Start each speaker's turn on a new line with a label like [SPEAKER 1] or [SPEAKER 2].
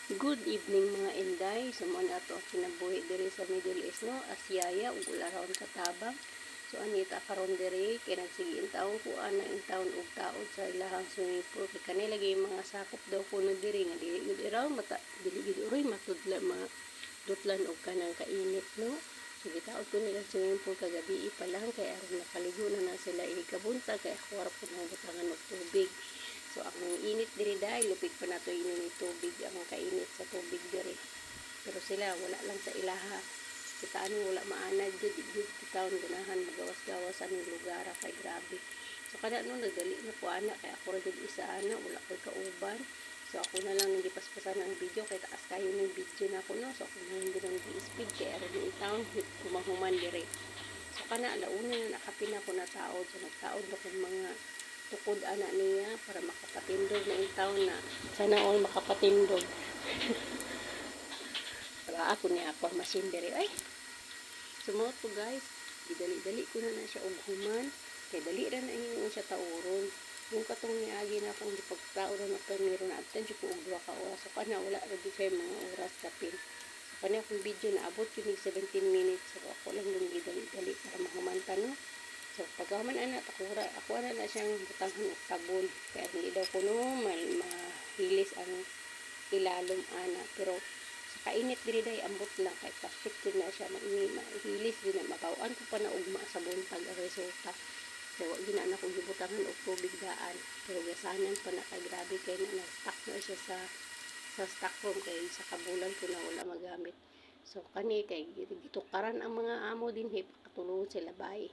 [SPEAKER 1] Good evening mga Inday. Sumon ato kinabuhi diri sa Middle East no, Asyaya ug ularon katabang. So anita karon diri kay nagsige in taon ko ana in taon og taod sa ilahang swimming pool kay kanila lagi mga sakop daw kuno diri nga dili gid iraw mata dili gid uroy matudla mga dutlan og kanang kainit no. So gitaod ko nila swimming pool kagabi pa lang kay aron nakaligo na sila ikabunta kay ako ra pud nang butangan og tubig. So, ang init diri dahil lupit pa na ito inumin tubig, ang kainit sa tubig diri. Pero sila, wala lang sa ilaha. Kita wala maanad, jud kita ganahan magawas-gawas ang lugar, kay grabe. So, kada nagdali na po ana, kay ako rin isa ana, wala ko'y kauban. So, ako na lang hindi paspasan ang video, kay taas kayo ng video na ako, no? So, ako na lang din ang speed, kay aron yung itaon, kumahuman diri. So, kana, alauna na nakapina ko na taod, so nagtaod na kong mga tukod anak niya para makapatindog na yung taon na sana all makapatindog. Para ako niya ako masindiri ay sumoto guys, didali-dali ko na siya og human kay dali ra na hinuon siya tauron yung katong niagi na akong gipagtao ra na permiro na abtan ko og 2 ka oras so kana wala ra di kay mga oras kapin so kana akong video na abot yun 17 minutes so ako lang yung didali-dali para mahumantan no. So, pagkaman anak, ako na siyang butanghan og sabon. Kaya hindi daw ko mahilis ang ilalom anak. Pero, sa kainit diri day ambot lang. Kay plastic din na siya mahilis din na mabawaan ko pa na ugma sabon pag resulta. So, gina na kong gibutangan og tubig daan. Pero, gasanan pa na kay grabe kay na stuck na siya sa stock room. Kaya sa kabulan ko na wala magamit. So, kani kay gitukaran ang mga amo din. Pakatulungan sila bay.